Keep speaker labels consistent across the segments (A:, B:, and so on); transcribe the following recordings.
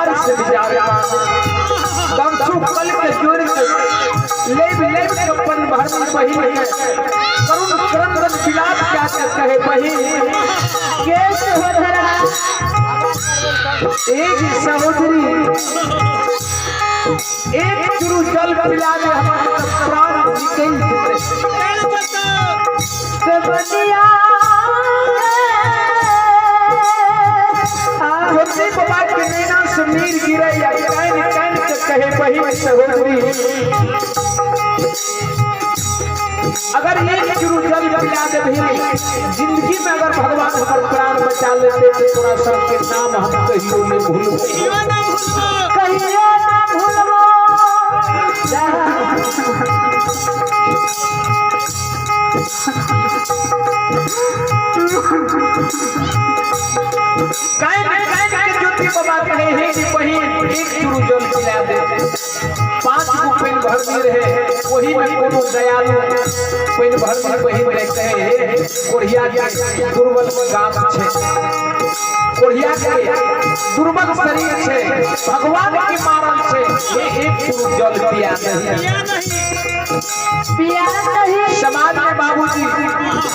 A: विचार से विचार कम सुकल के जोर लेब कपन भर में बही है करुण क्रंदन विलाप क्या कहे बही
B: कैसे हो धरा
A: एक समुद्री एक चुरु जल पिला दे हमारे प्राण निकल
B: बनिया
A: छोटे बाबा के नैना से मीर गिरे या कैन कैन के कहे बही सहोदरी अगर एक चुरु जल पिला दे भी जिंदगी में अगर भगवान हमार प्राण बचा लेते तो थोड़ा सब के नाम हम कहियो न भूलो
B: कहियो ना भूलबो
A: कैन के ज्योति बाबा कहे हे कि बही एक चुरु जल पिला दे 5 गो पेन भरनी रहे वही में कोनो दयालु पेन भरनी बही में कहे कोढ़िया के दुर्बल गाम छे कोढ़िया के दुर्बल शरीर छे भगवान के मारन से ये एक चुरु जल पिया नहीं
B: पिया नहीं
A: समाज में बाबूजी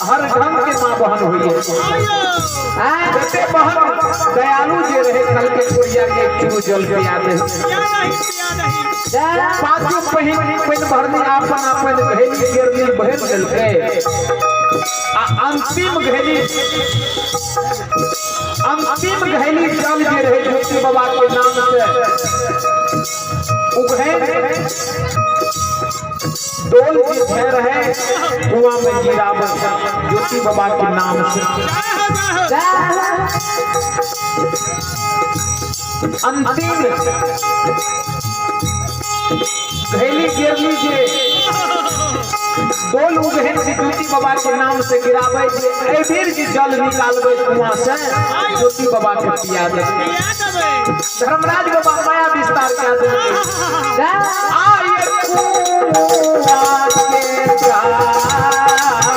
A: हर ढंग के मां बहन हुई है बेटे बहन दयालु जे रहे कल के कोढ़िया के एक चुरु जल पिया दे पांचों पहिन भरनी आपन आपन घेली गिरनी भर देलके आ अंतिम घेली जल जे रहे ज्योति बाबा के नाम से उघे डोल जे रहे कुआं में गिरावत ज्योति बाबा के नाम से अंतिम घेली गिरनी जे डोल उगहन के ज्योति बाबा के नाम से गिरावे जे ए फिर जे जल निकालबे कुआं से ज्योति बाबा के पिया दे धर्मराज बाबा माया विस्तार कर दे आए कुआं के जाला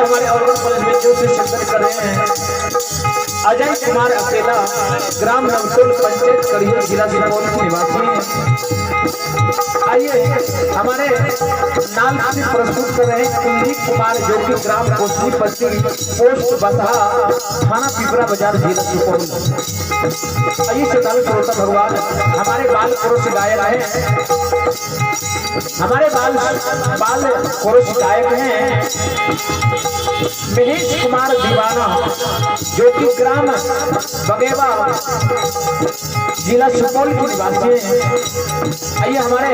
A: हमारे और बच्चों से चिंतन कर रहे हैं अजय कुमार अकेला, ग्राम नवटोल, पंचायत करियर, जिला सुपौल के निवासी हैं। आइए हमारे नाम से प्रस्तुत कर रहे हैं कुलदीप कुमार, जो कि ग्राम कोसली पट्टी, पोस्ट बसहा, थाना पिपरा बाजार, जिला सुपौल। आइए श्रद्धालु श्रोता भगवान, हमारे बाल पुरुष गायक हैं, हमारे बाल पुरुष गायक हैं महेश कुमार दीवाना, जो कि ग्राम बगेवा, जिला सुपौल के निवासी हैं। आइए हमारे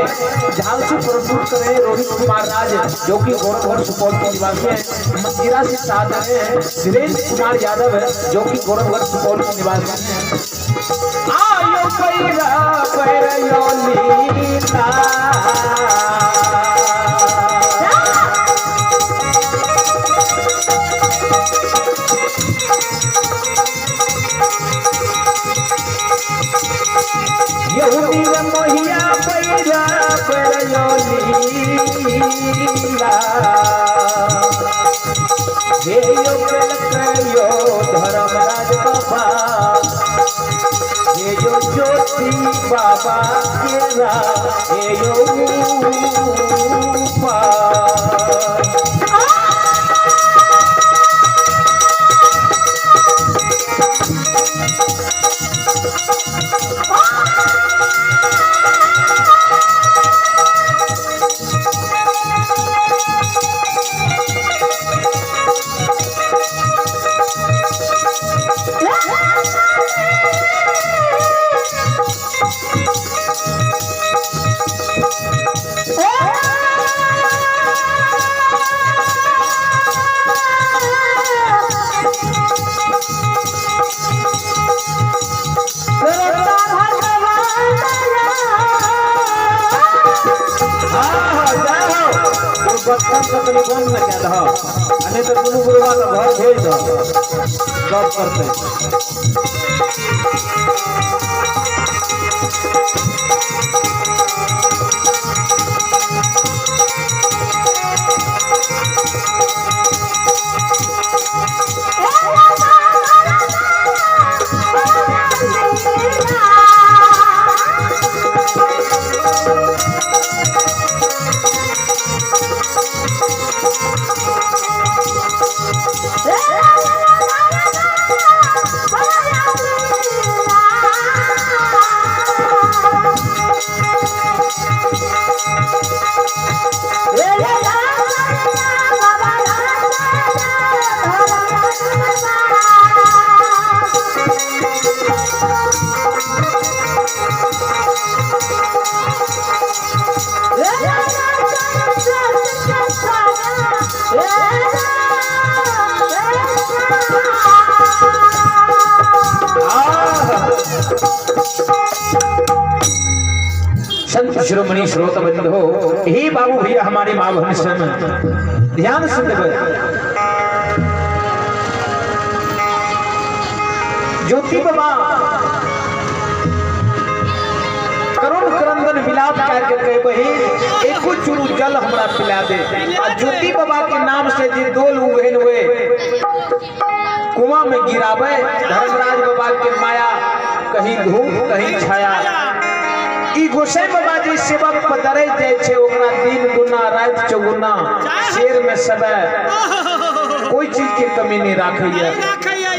A: झाल से प्रस्तुत कर रहे हैं रोहित कुमार राज, जो कि गोरखपुर सुपौल के निवासी हैं। मंदिरा से साथ रहे हैं धीरेन्द्र कुमार यादव, जो कि गोरखपुर सुपौल के निवासी हैं। आयो पैरा पैरयो लीला, यहूदी मोहिया पैरा पैरयो लीला, हे यो कयो धर्मराज बाबा, हे यो ज्योति बाबा केरा, हे यो रूपा। बंद न क्या दह अने तो दुनू गुरुआ का घर भेज दो जॉब करते। संत शिरोमणि श्रोता बंद हो, हे बाबू भैया हमारे माँ बहन सब ध्यान से देवे। ज्योति बाबा करुण क्रंदन विलाप करके कहे बही एको चुरू जल हमरा पिला दे। आ ज्योति बाबा के नाम से जे डोल उगेन हुए कुआं में गिरावे, धर्मराज बाबा के माया कहीं धूप कहीं छाया। ई गोसाई बाबा जी सेवक पदरे जाय छे, ओकरा दिन गुना रात चौगुना, शेर में सबे कोई चीज की कमी नहीं राखिए,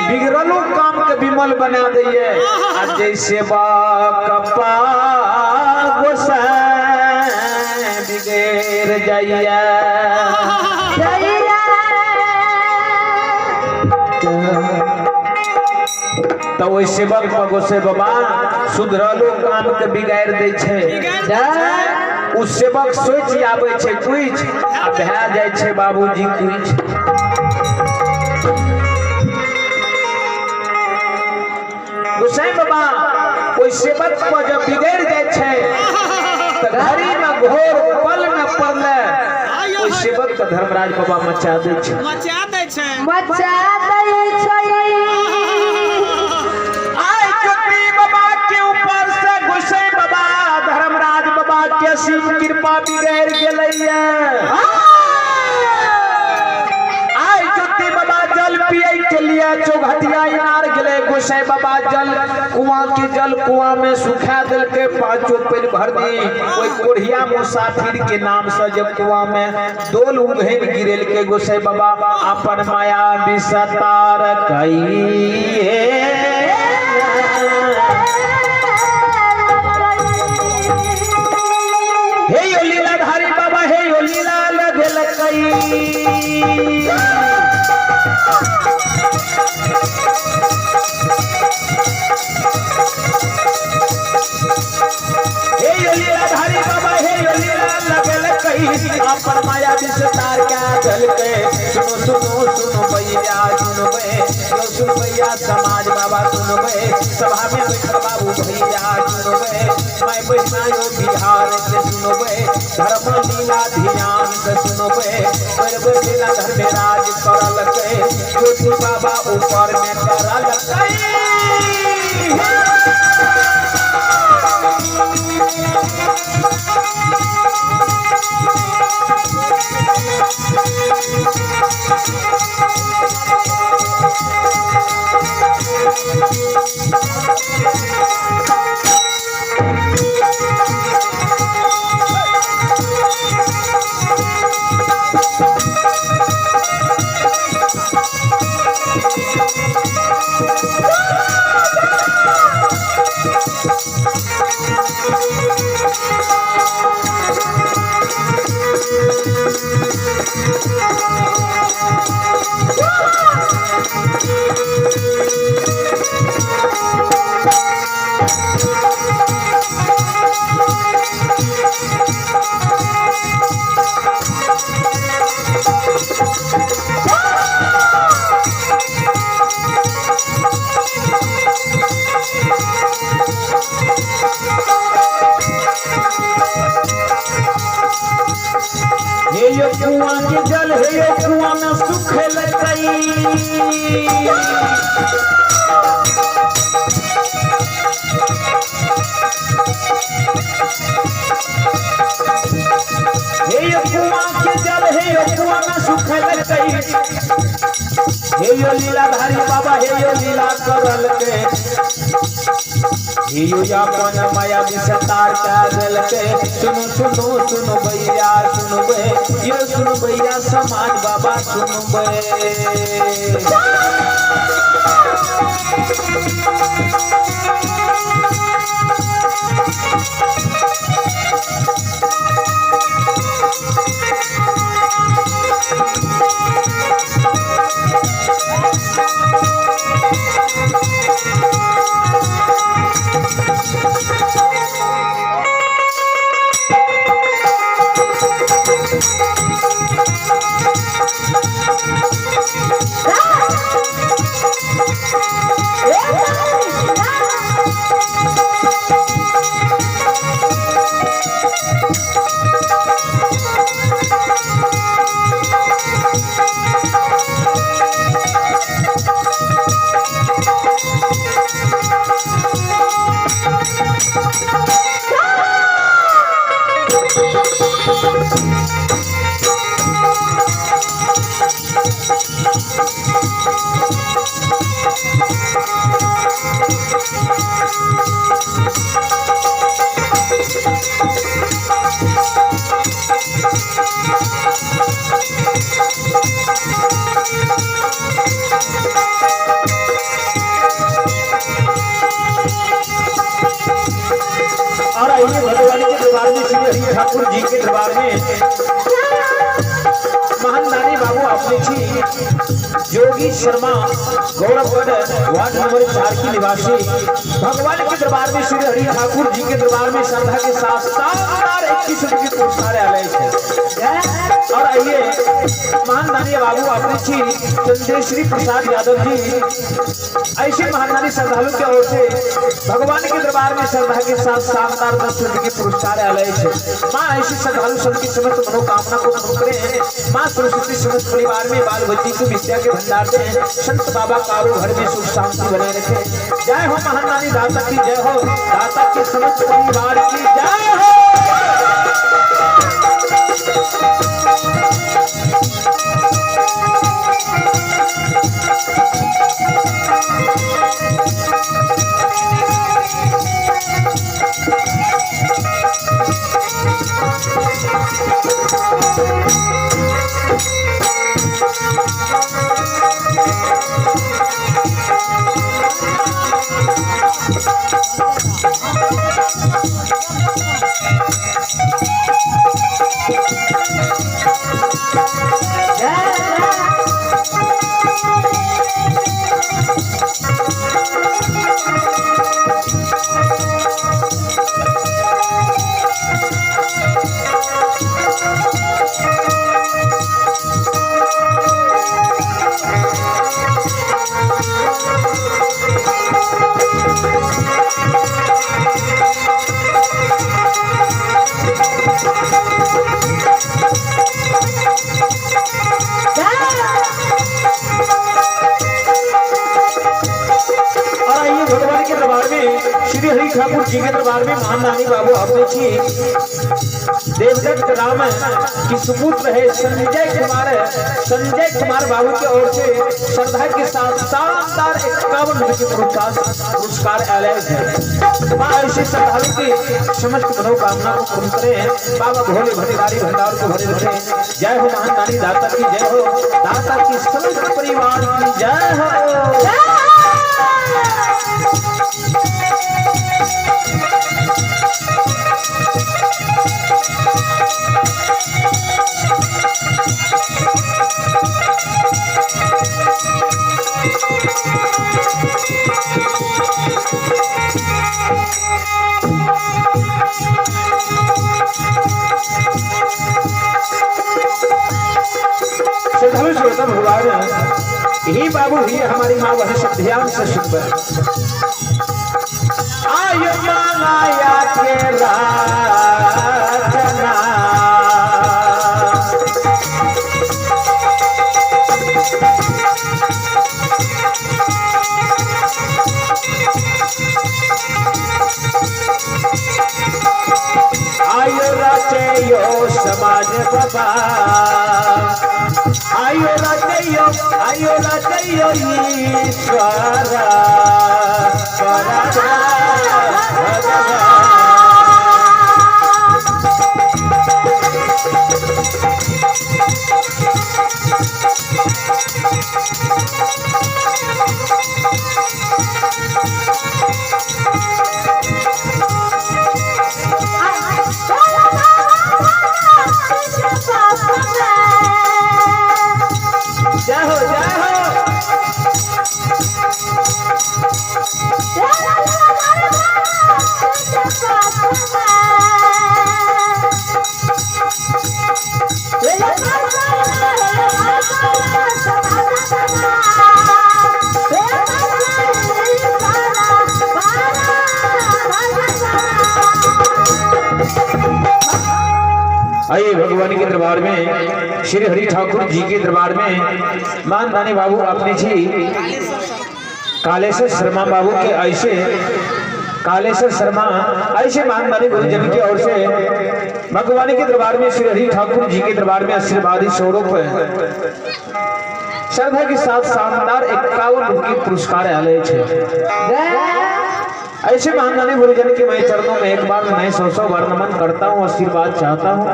A: बिगड़लो काम के विमल बना दिए। आ जैसे बाकपा गोसाई बिगड़ जाइए, तो वही सेवक गोसाई बाबा सुधरलो काम के बिगाड़ दे छे। उ सेवक सोच आवे छे कुछ आ भए जाय छे बाबूजी कुछ। गोसाई बाबा कोई सेवक को जब बिगड़ जाय छे तो घड़ी में घोर पल में पड़ले कोई सेवक के धर्मराज बाबा मचा दे छे,
B: मचा दे छे,
C: मचा दे छे।
A: शिव कृपा बिगड़ गेलैया। आज भैया चौघटिया इनार गेले गोसाई बाबा जल कुआं के जल कुआं में सुखा दिल के पांचों पेन भर दी कोई कोढ़िया मुसाफिर के नाम से जब कुआं में डोल उघन गिरेल के गोसाई बाबा अपन माया विस्तार कई हे यो लीलाधारी बाबा हे यो लीला लगल कई हे यो लीलाधारी बाबा हे यो लीला लगल कई अपन माया विस्तार का गल के सुनो सुनो सुनो भैया सुनो बे यो सुनो भैया समाज बाबा सुनो बे सभा में बैठल बाबू भैया सुनो बे मैं बैठना यो बिहार से सुनो बे धर्म लीला ध्यान से सुनो बे बड़ लीला घर में राज करल के ज्योति बाबा ऊपर में करल हे यो कुआं के जल हे यो कुआं में सुख लगई हे यो कुआं के जल हे यो कुआं में सुख लगई हे यो लीलाधारी बाबा हे यो लीला करल के हे यो अपन माया विस्तार का गल के सुनो सुनो सुनो भैया सुनो बे यो सुनो भैया समाज बाबा सुनो बे और आइए भगवान के दरबार में श्री हरि ठाकुर जी के दरबार में महान दानी बाबू अपने छी योगी शर्मा गौरवगढ़ वार्ड नंबर 4 की निवासी भगवान के दरबार में श्री हरि ठाकुर जी के दरबार में श्रद्धा के साथ शानदार 21 रुपये पुरस्कार आलय है। और आइए महान दानी बाबू अपने छी चंद्रेश्वरी प्रसाद यादव जी ऐसे महान दानी श्रद्धालु की ओर से भगवान के दरबार में श्रद्धा के साथ शानदार 10 रुपये के पुरस्कार आलय है। माँ ऐसी श्रद्धालु सब की समस्त मनोकामना को पूर्ण करे। माँ सरस्वती समस्त परिवार में बाल बच्ची को विद्या के भंडार दे। संत बाबा कारो घर में सुख शांति बनाए रखे। जय हो महान दानी दाता की जय हो, दाता के समस्त परिवार की जय हो। श्री हरि ठाकुर जी के दरबार में महानानी बाबू आपने की देवदत्त राम की सुपुत्र है संजय कुमार बाबू की ओर से श्रद्धा के साथ शानदार 51 रुपये पुरस्कार अलग है। ऐसे श्रद्धालु की समस्त मनोकामना को पूर्ण करें। बाबा भोले भंडारी भंडार को भरे रखें। जय हो महानानी दाता की जय हो, दाता की समस्त परिवार की जय हो। भगवान यही बाबू ही हमारी माँ वह सब ध्यान से सुन पर आयो माया के राजना आयो रचयो समाज बाबा आयो रचयो ईश्वर जय हो जय हो। आइए भगवान के दरबार में श्री हरि ठाकुर जी के दरबार में मानदानी बाबू आपने जी कालेश्वर शर्मा बाबू के ऐसे कालेश्वर शर्मा ऐसे मानदानी गुरुजन की ओर से भगवान के दरबार में श्री हरि ठाकुर जी के दरबार में आशीर्वादी स्वरूप श्रद्धा के साथ शानदार 51 रुपये पुरस्कार आलय है। ऐसे महानानी गुरुजन के मैं चरणों में एक बार मैं 100 बार नमन करता हूँ, आशीर्वाद चाहता हूँ।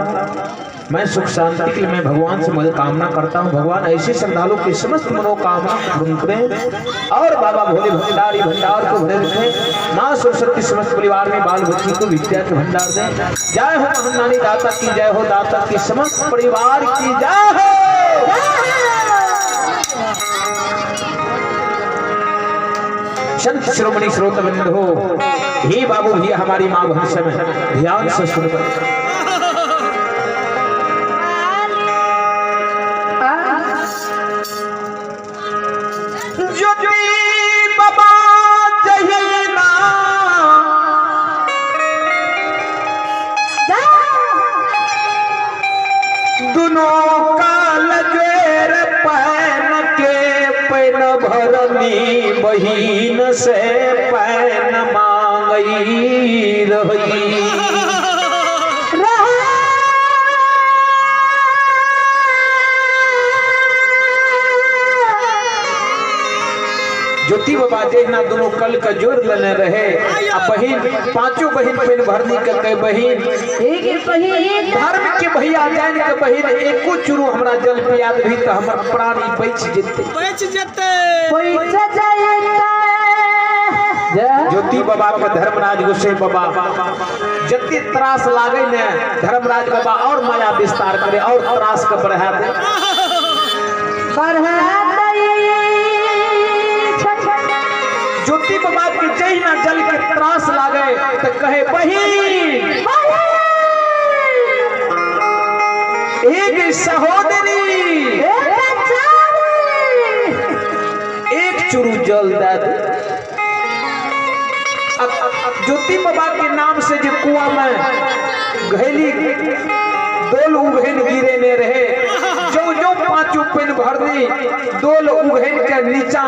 A: मैं सुख शांति के लिए मैं भगवान से मनोकामना करता हूँ। भगवान ऐसे श्रद्धालु की समस्त मनोकामना पूर्ण करें और बाबा भोले भंडारी भंडार को भरे रखें। माँ सरस्वती समस्त परिवार में बाल बच्ची को विद्या के भंडार दें। जय हो महानानी दाता की जय हो, दाता की समस्त परिवार की जय हो। संत श्रोमणी श्रोतवृंद हो, हे बाबू ही हमारी माँ भविष्य में ध्यान से सुनकर ज्योति बाबा जहीना दोनों काल जोर पैन के पैन भरनी बहीन से पैन मांगई रही। ज्योति बाबा जहिना दोनों कल का जोर लेने रहे आ बहिन पांचों बहिन पेन भरनी के कहे बहिन
B: एक बहिन
A: धर्म के भैया जान के बहिन एको चुरू हमरा जल पिया भी तो हमर प्राण बच जेते
B: पैसा जाएगा
A: ज्योति बाबा के धर्मराज गोसाई बाबा जते त्रास लागे ने धर्मराज बाबा और माया विस्तार करे और त्रास के बढ़ा दे ज्योति बाबा के जहिना जल के त्रास लागे तो कहे बहिन एक सहोदरी एक चुरू जल दे दे। ज्योति बाबा के नाम से जो कुआं में घैली दोल उघेन गिरे ने रहे जो जो पांचों पेन भर दी दोल उघेन के नीचा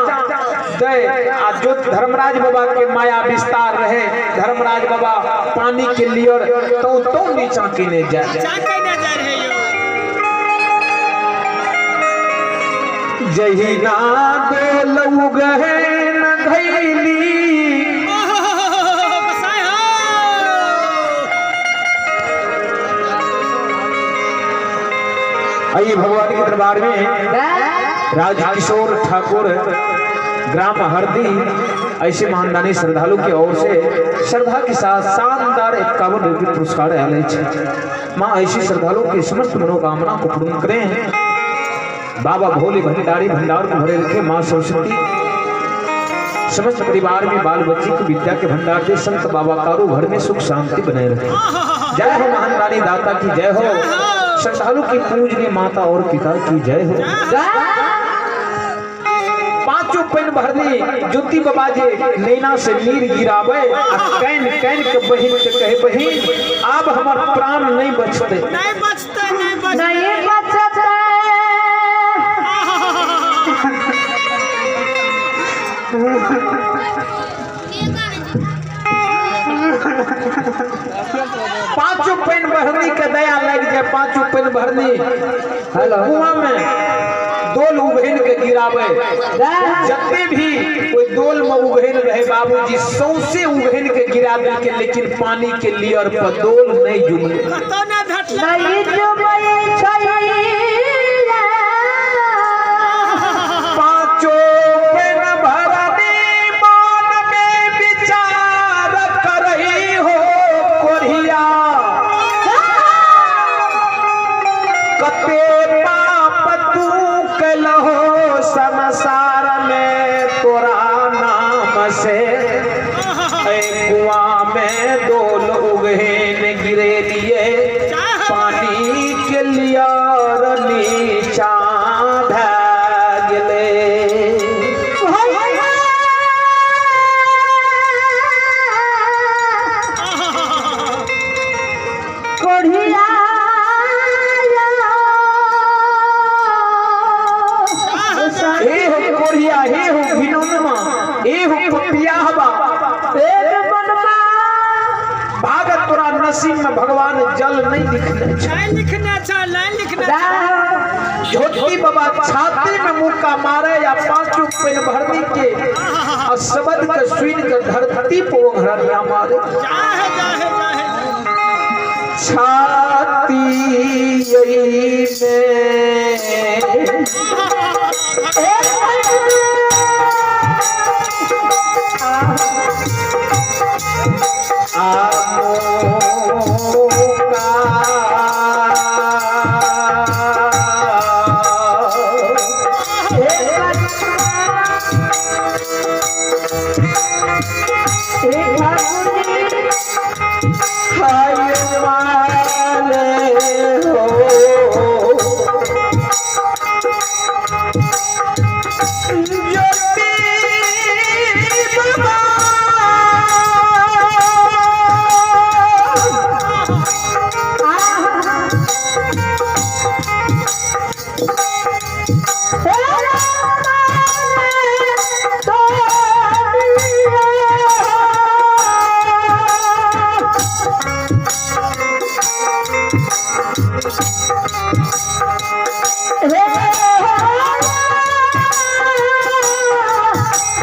A: दे आ जो धर्मराज बाबा के माया विस्तार रहे धर्मराज बाबा पानी के लिए तो नीचा कीने जाए जहिना दोल उघेन घैली आइए भगवान के दरबार में राजकिशोर ठाकुर ग्राम हरदी ऐसे महानदानी श्रद्धालु की ओर से श्रद्धा के साथ शानदार 51 रुपये पुरस्कार आए माँ ऐसी श्रद्धालु की समस्त मनोकामना को पूर्ण करें। बाबा भोले भंडारी भंडार को भरे रखे। माँ सरस्वती समस्त परिवार में बाल बच्चे की विद्या के भंडार दे। संत बाबा कारो घर में सुख शांति बनाए रखे। जय हो महानदानी दाता की जय हो। श्रद्धालु की पूजनीय माता और पिता की जय हो। पांचों पेन भरनी ज्योति बाबा जी नैना से नीर गिरावे कैन कैन के बहिन के कहे बहिन अब हमार प्राण नहीं बचते पांचों पेन भरनी के दया लग जाए। पांचों पेन भरनी कुआं में दोल उघेन के गिरावे जते भी कोई दोल में उघेन रहे बाबूजी सौसे उघेन के गिरा दे के लेकिन पानी के लियर पर दोल नहीं जुमले पांचों पेन भरनी मन में विचार करही हो कोरिया कते पाप तू कलहो संसार में तोरा नाम से कुआं में दोल उघेन गिरे लिए पानी के लिया नीचा धगले कोढ़िया हे हो भिनोनमा ए हो पपिया हवा भागत तोरा नसीब में भगवान जल नहीं लिखना ज्योति बाबा छाती में मुक्का मारे या पांचों पेन भरनी के शब्द के सुन के धरती पर घरनिया मारे छाती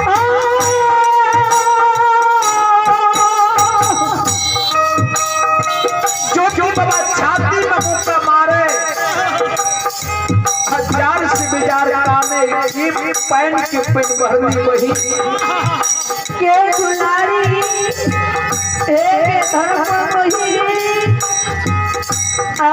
B: Oh
A: पैन के पेन भरनी वही
C: के दुलारी एक धर्म वही आ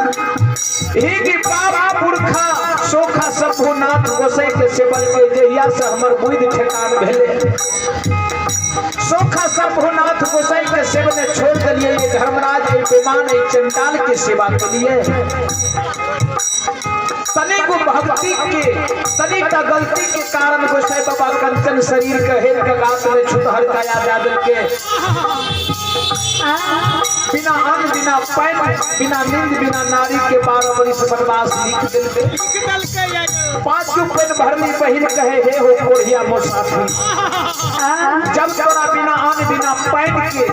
A: एक बाबा पुरखा सोखा शंभुनाथ गोसाई के सेवन के जहिया से हमर बुद्धि ठेकान भेले सोखा शंभुनाथ गोसाई के सेवन छोड़ दिए ये धर्मराज ये विमान ये चंडाल के सेवा के लिए तनिक भक्ति के तनिक गलती के कारण गोसाई बाबा कंचन शरीर के हेत के गात में छुतहर काया जादल के बिना अन्न बिना पैन बिना नींद बिना नारी के 12 वर्ष वनवास लिख दिल 5 पेन भरनी बहिन कहे हे हो कोढ़िया मोसाथी जब तोरा बिना अन्न बिना पैन के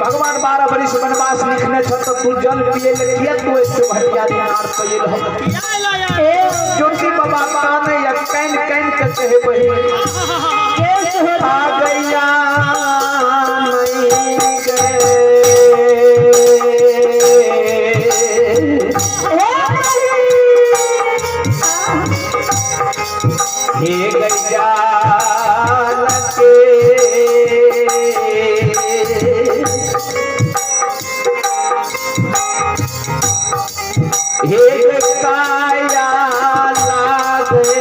A: भगवान 12 वर्ष वनवास लिखने छ तो तू जल पिए ले किया तू ऐसे भटिया दिनार पयल हो ज्योति बाबा काने या कैन कैन के कहे बहिन आ गया हे गैया हे काया लागे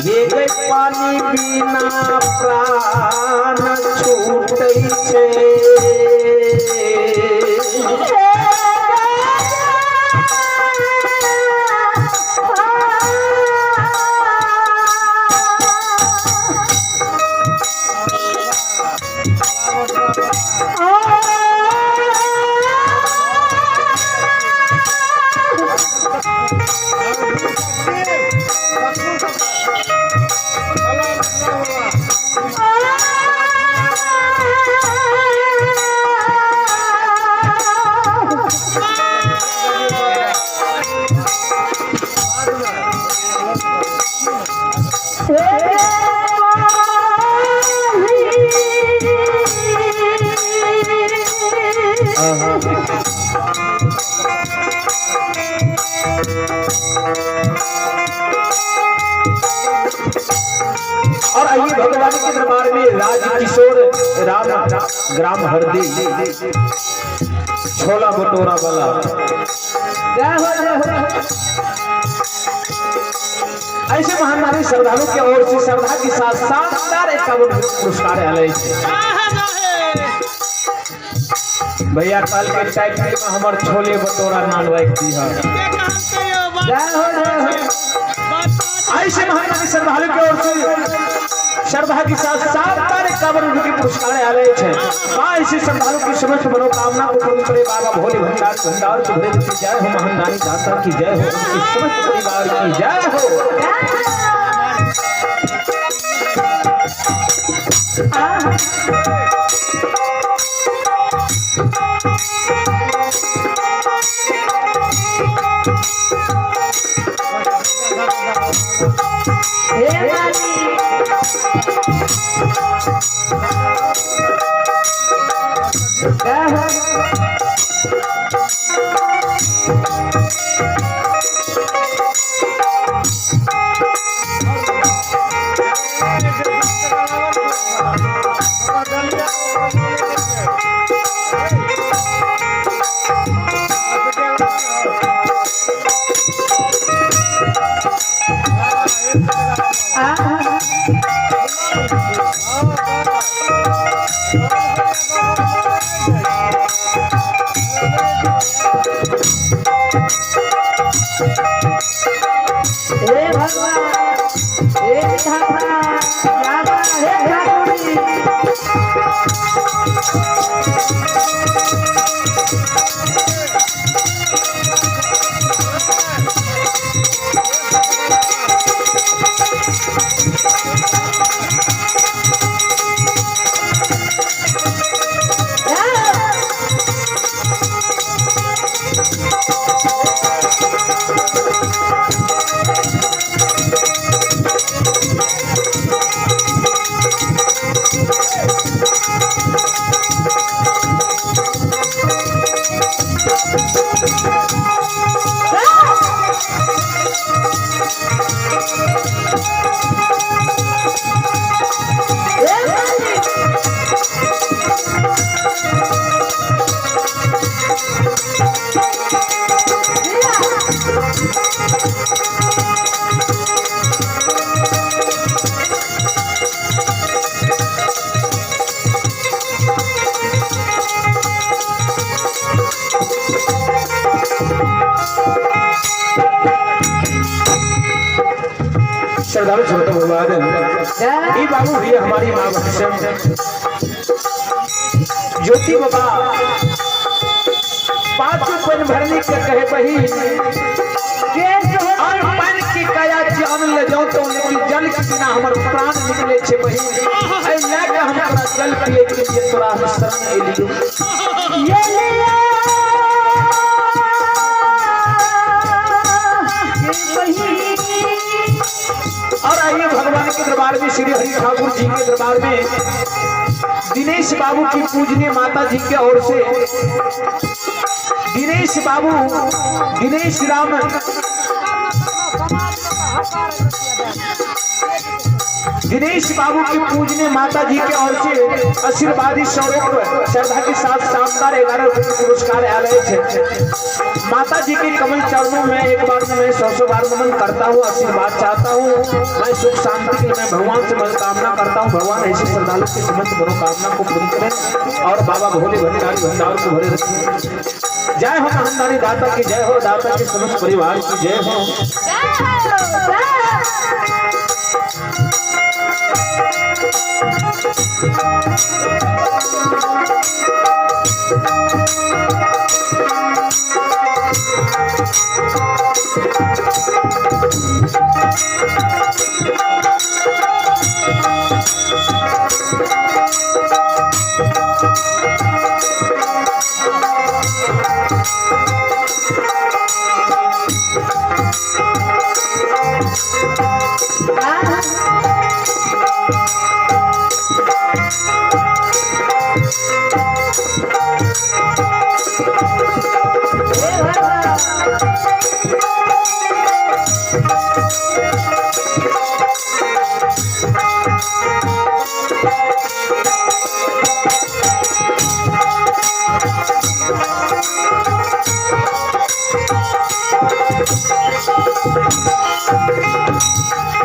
A: ये गई पानी बिना प्राण छूटै छे और आइए भगवान के दरबार में राज किशोर राम ग्राम हरदी छोला भटोरा वाला ऐसे महानारी श्रद्धालु के ओर से श्रद्धा के साथ शानदार 51 पुरस्कार आए भैया कल के टाइम में हमार छोले भटोरा नानवाई दी है ऐसे महानारी श्रद्धालु के ओर से श्रद्धा के साथ 51 के पुरस्कार आए थे ऐसे श्रद्धालु की समस्त मनोकामना को पूर्ण करे बाबा भोले भंडार भंडार की जय हो महानारी दाता की जय हो उनके समस्त परिवार की जय हो श्रद्धालु छोटे भगवान ये बाबू भी हमारी माँ बहन ज्योति बाबा 5 पेन भरने के कहे बही और पानी की काया जान ले जाओ तो लेकिन जल के बिना हमर प्राण निकले छे बही ऐ लागे हम तोरा जल पिए के लिए तोरा शरण एलियो
C: ये ले
A: और आइए भगवान के दरबार में श्री हरि ठाकुर जी के दरबार में दिनेश बाबू की पूजनीय माता जी के ओर से दिनेश बाबू दिनेश राम दिनेश बाबू की पूजनीय माता जी के ओर से आशीर्वादी स्वरूप श्रद्धा के साथ शानदार 11 पुरस्कार आए थे। माता जी के कमल चरणों में एक बार मैं 100 बार नमन करता हूँ, आशीर्वाद चाहता हूँ। मैं सुख शांति के लिए मैं भगवान से मनोकामना करता हूँ। भगवान ऐसे श्रद्धालु की समस्त मनोकामना को पूरी करें और बाबा भोले भंडारी भंडार को भरे रखें। जय हो महानदारी दाता की जय हो, दाता के समस्त परिवार की जय हो।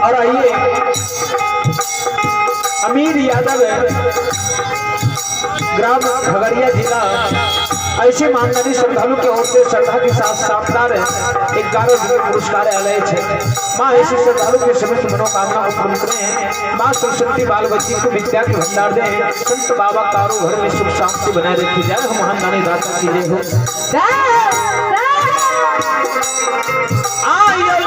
A: और आइए अमीर यादव ग्राम खगड़िया जिला ऐसे माननीय श्रद्धालु के ओर से श्रद्धा के साथ शानदार 11 पुरस्कार आए थे। माँ ऐसे श्रद्धालु के समस्त मनोकामना को पूर्ण करें। माँ सरस्वती बाल बच्ची को विद्या के भंडार दें। संत बाबा कारो घर में सुख शांति बनाए रखी जाए। हम महान दाता की जय हो। आयो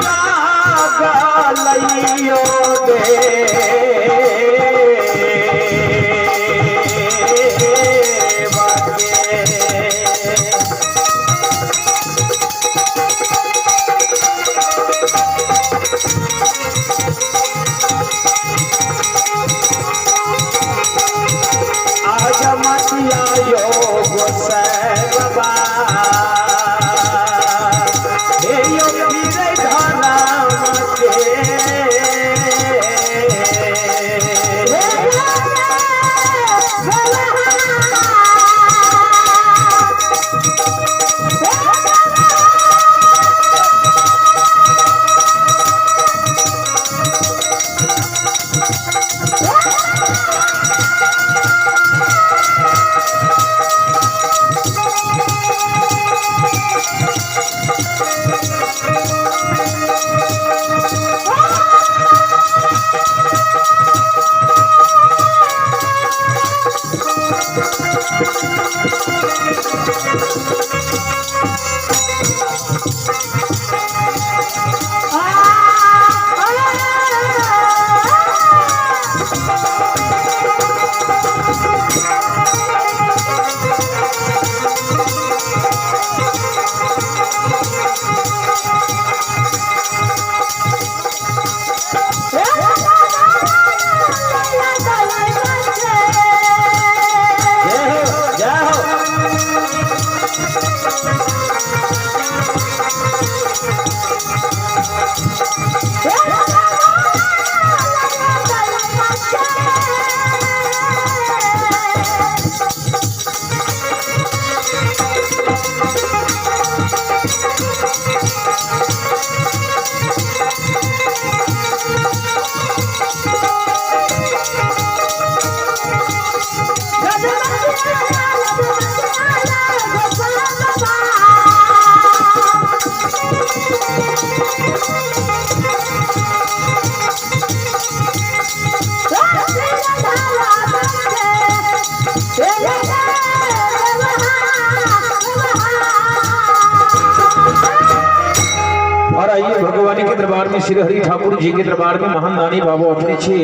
A: और आइए भगवान के दरबार में श्री हरि ठाकुर जी के दरबार में महान दानी बाबू अपने छे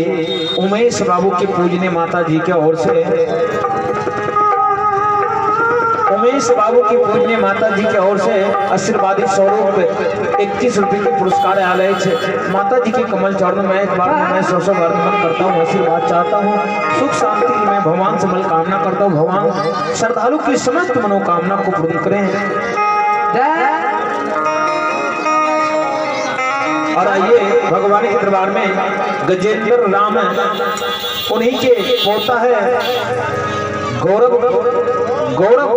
A: उमेश बाबू की पूजने माता जी के ओर से उमेश बाबू की पूजने माता जी के ओर से आशीर्वादी स्वरूप 21 रुपए के पुरस्कार आलय है। माता जी के कमल चरणों में एक बार मैं सौ बार नमन करता हूँ, आशीर्वाद चाहता हूँ, सुख शांति की मैं भगवान से मल कामना करता हूँ। भगवान श्रद्धालु की समस्त मनोकामना को पूर्ण करें। और आइए भगवान के दरबार में गजेंद्र राम उन्हीं के पोता है गौरव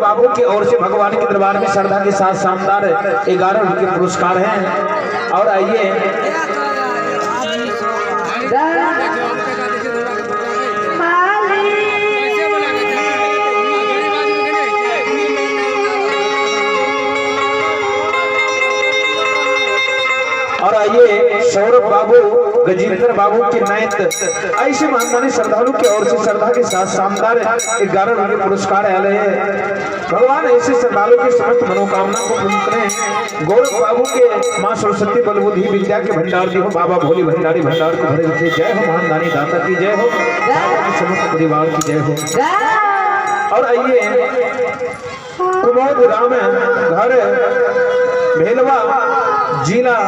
A: बाबू की ओर से भगवान के दरबार में श्रद्धा के साथ शानदार 11 रुपए के पुरस्कार हैं। और आइए सौरभ बाबू गजेंद्र बाबू के नयत ऐसे महान श्रद्धालु की ओर से श्रद्धा के साथ शानदार 11 रुपए पुरस्कार आए हैं। भगवान ऐसे श्रद्धालु की समस्त मनोकामना को पूर्ण करें। गौरव बाबू के मां सरस्वती बलबुद्धि विद्या के भंडार दी हो, बाबा भोली भंडारी भंडार को भरे रखे। जय हो महान दानी दाता की जय हो, समस्त परिवार की जय हो। और आइए प्रमोद राम घर भेलवा जिला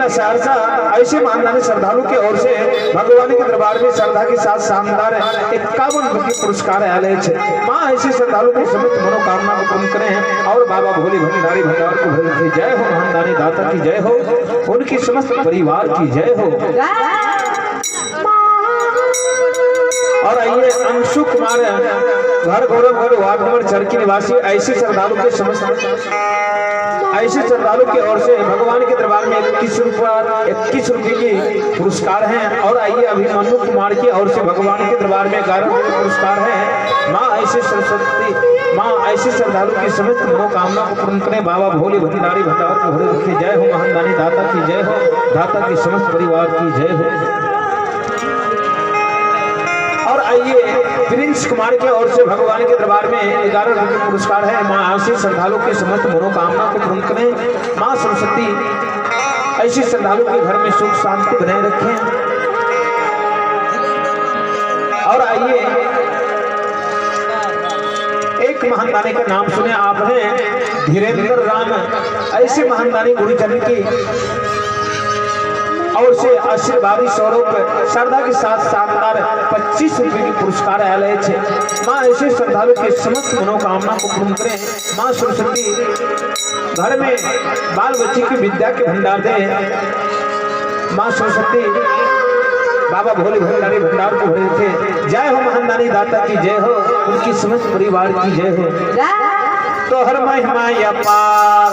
A: सहरसा ऐसे महान श्रद्धालु के ओर से भगवान के दरबार में श्रद्धा के साथ शानदार 51 रुपए के पुरस्कार आए हैं। माँ ऐसे श्रद्धालु की समस्त मनोकामना को पूर्ण करें और बाबा भोली भंडारी भंडार को भरे रखे। जय हो महान दानी दाता की जय हो, उनकी समस्त परिवार की जय हो। और आइए अंशु कुमार घर गौरव वार्ड नंबर 4 के निवासी ऐसे श्रद्धालु के समस्त ऐसे श्रद्धालु की ओर से भगवान के दरबार में 21 रुपए की पुरस्कार हैं। और आइए अभिमन्यु कुमार की ओर से भगवान के दरबार में 11 रुपए के पुरस्कार हैं। माँ ऐसे सरस्वती माँ ऐसे श्रद्धालु की समस्त मनोकामना को पूर्ण करें। बाबा भोली भंडारी भंडार को भरे रखे। जय हो महान दानी दाता की जय हो, दाता की समस्त परिवार की जय हो। और आइए प्रिंस कुमार के ओर से भगवान के दरबार में 11 रुपए के पुरस्कार है। माँ ऐसे श्रद्धालु के समस्त मनोकामना को पूर्ण करें। माँ सरस्वती ऐसे श्रद्धालु के घर में सुख शांति बनाए रखें। और आइए एक महान दानी का नाम सुने आपने, धीरेन्द्र राम ऐसे महान दानी गुरुजन की और से आशीर्वादी स्वरूप श्रद्धा के साथ शानदार 25 रुपए के पुरस्कार आए हैं। माँ ऐसे श्रद्धालु के समस्त मनोकामना को पूर्ण करें। माँ सरस्वती घर में बाल बच्चे की विद्या के भंडार दे। माँ सरस्वती बाबा भोले भंडारी भंडार को भरे थे। जय हो महान दानी दाता की जय हो, उनकी समस्त परिवार की जय हो। तो हर महिमा अपार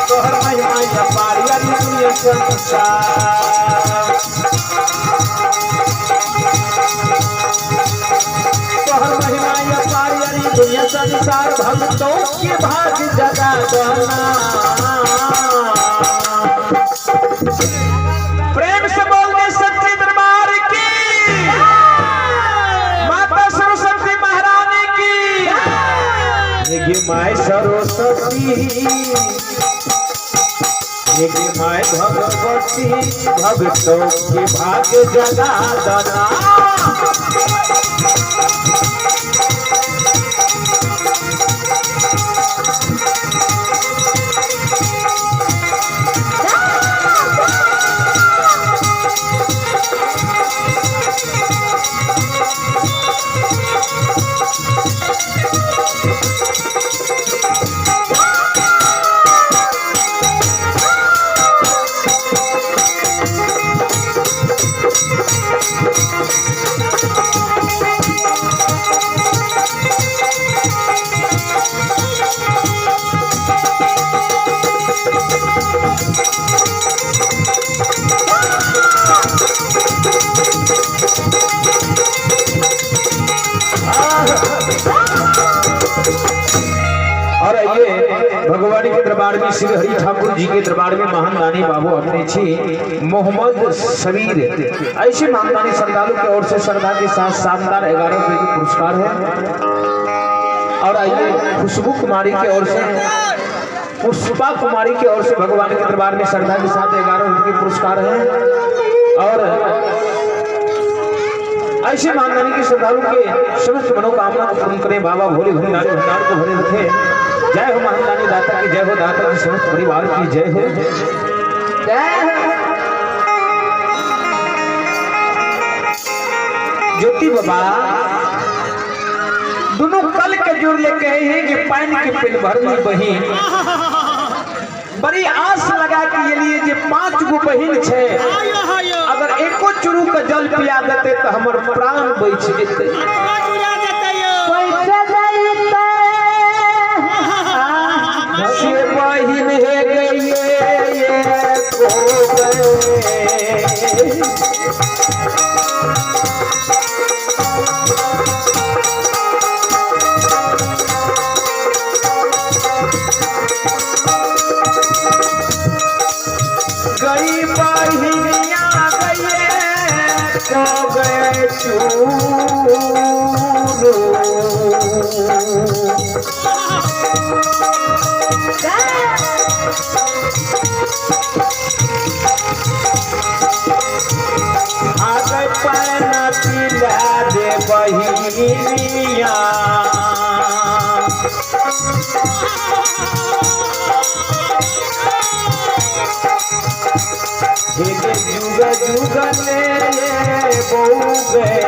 A: तो हर महिमा अपार यानी दुनिया संसार। तो हर महिमा अपार यानी दुनिया संसार। भक्तों के भाग्य जगा देना। प्रेम से बोलने सच्चे दरबार की माता सरस्वती महारानी की। माय सरस्वती माय भगवती, भक्तों के भाग्य जगा देना। भगवान के दरबार में श्री हरि ठाकुर जी के दरबार में महान दानी बाबू अपने छी मोहम्मद सबीर ऐसे महान दानी श्रद्धालु की ओर से श्रद्धा के साथ शानदार 11 रुपए के पुरस्कार है। और आइए खुशबू कुमारी की ओर से, पुष्पा कुमारी की ओर से भगवान के दरबार में श्रद्धा के साथ 11 उनके पुरस्कार हैं। और ऐसे महादानी के श्रद्धालु के समस्त मनोकामना को पूर्ण करें। बाबा भोले भंडारी भंडार को भरे रखे। जय हो महादानी दाता की जय हो, दाता के समस्त परिवार की जय हो, जय हो। ज्योति बाबा दोनों कल के जोड़ लेके हैं कि पानी के पेट भर में बही बड़ी आस लगा के ये लिए 5 गो बहिन छे, अगर एको चुरू का जल पिया देते तो हमर प्राण बच जेते। से बहिन है गई गई बहिनिया गए तो गए चूरू। आगे पैना पिला दे बहिनिया, जुग जुग ले बहू गए